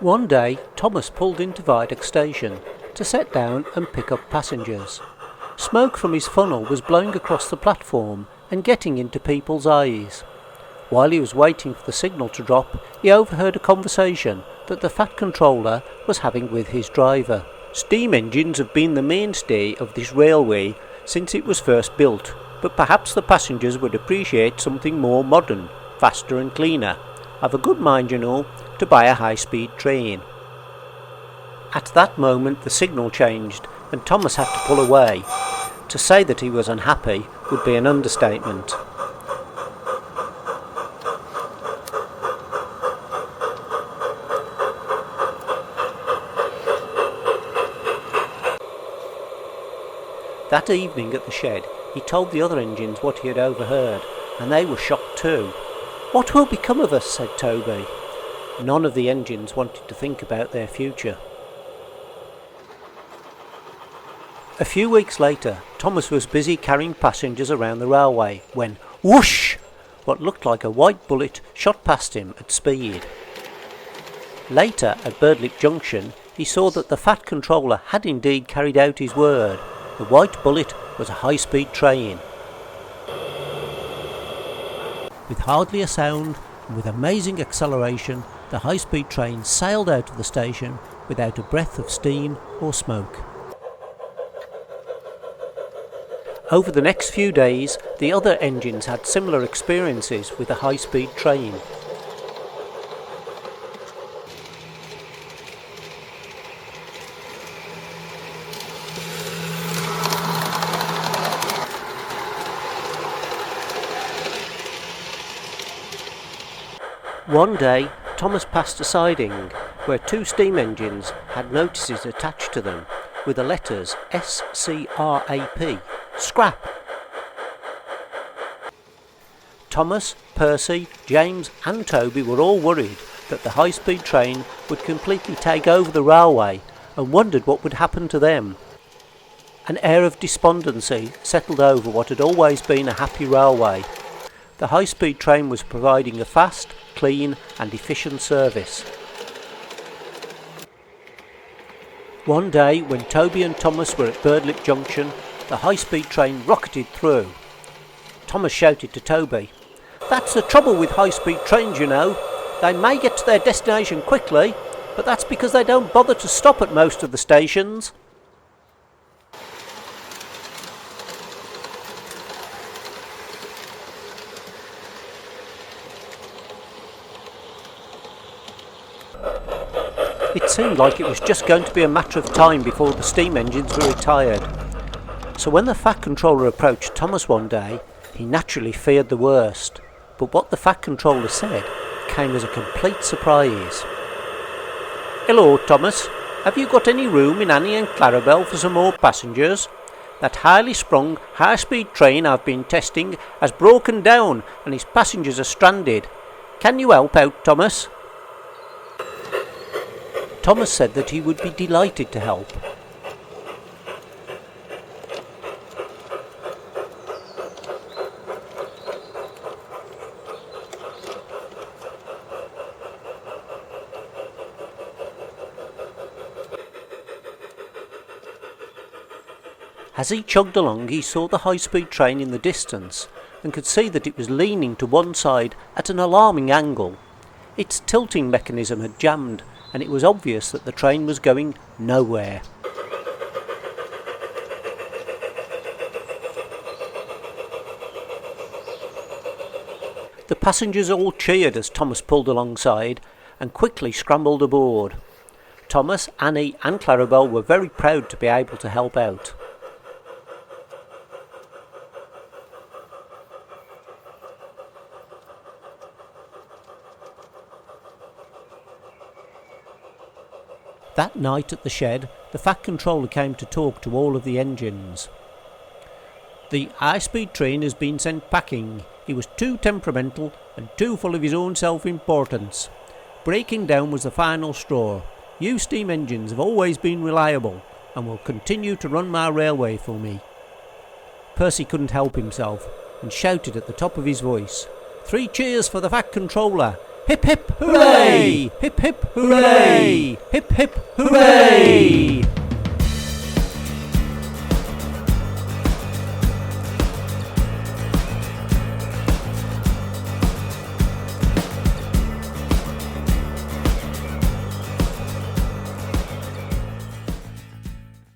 One day, Thomas pulled into Viaduct Station to set down and pick up passengers. Smoke from his funnel was blowing across the platform and getting into people's eyes. While he was waiting for the signal to drop, he overheard a conversation that the Fat Controller was having with his driver. Steam engines have been the mainstay of this railway since it was first built, but perhaps the passengers would appreciate something more modern, faster and cleaner. I've a good mind, you know, to buy a high-speed train. At that moment the signal changed and Thomas had to pull away. To say that he was unhappy would be an understatement. That evening at the shed, he told the other engines what he had overheard, and they were shocked too. "What will become of us?" said Toby. None of the engines wanted to think about their future. A few weeks later, Thomas was busy carrying passengers around the railway when, whoosh! What looked like a white bullet shot past him at speed. Later, at Birdlick Junction, he saw that the Fat Controller had indeed carried out his word. The white bullet was a high-speed train. With hardly a sound and with amazing acceleration, the high-speed train sailed out of the station without a breath of steam or smoke. Over the next few days, the other engines had similar experiences with the high-speed train. One day, Thomas passed a siding where two steam engines had notices attached to them with the letters SCRAP, scrap. Thomas, Percy, James and Toby were all worried that the high-speed train would completely take over the railway and wondered what would happen to them. An air of despondency settled over what had always been a happy railway. The high-speed train was providing a fast, clean and efficient service. One day, when Toby and Thomas were at Birdlick Junction, the high-speed train rocketed through. Thomas shouted to Toby, "That's the trouble with high-speed trains, you know. They may get to their destination quickly, but that's because they don't bother to stop at most of the stations." It seemed like it was just going to be a matter of time before the steam engines were retired. So when the Fat Controller approached Thomas one day, he naturally feared the worst. But what the Fat Controller said came as a complete surprise. "Hello, Thomas. Have you got any room in Annie and Clarabel for some more passengers? That highly sprung, high-speed train I've been testing has broken down and his passengers are stranded. Can you help out, Thomas?" Thomas said that he would be delighted to help. As he chugged along, he saw the high-speed train in the distance and could see that it was leaning to one side at an alarming angle. Its tilting mechanism had jammed, and it was obvious that the train was going nowhere. The passengers all cheered as Thomas pulled alongside and quickly scrambled aboard. Thomas, Annie and Clarabel were very proud to be able to help out. That night at the shed, the Fat Controller came to talk to all of the engines. "The high-speed train has been sent packing. He was too temperamental and too full of his own self-importance. Breaking down was the final straw. You steam engines have always been reliable and will continue to run my railway for me." Percy couldn't help himself and shouted at the top of his voice, "3 cheers for the Fat Controller! Hip hip hooray! Hip hip hooray! Hip hip hooray!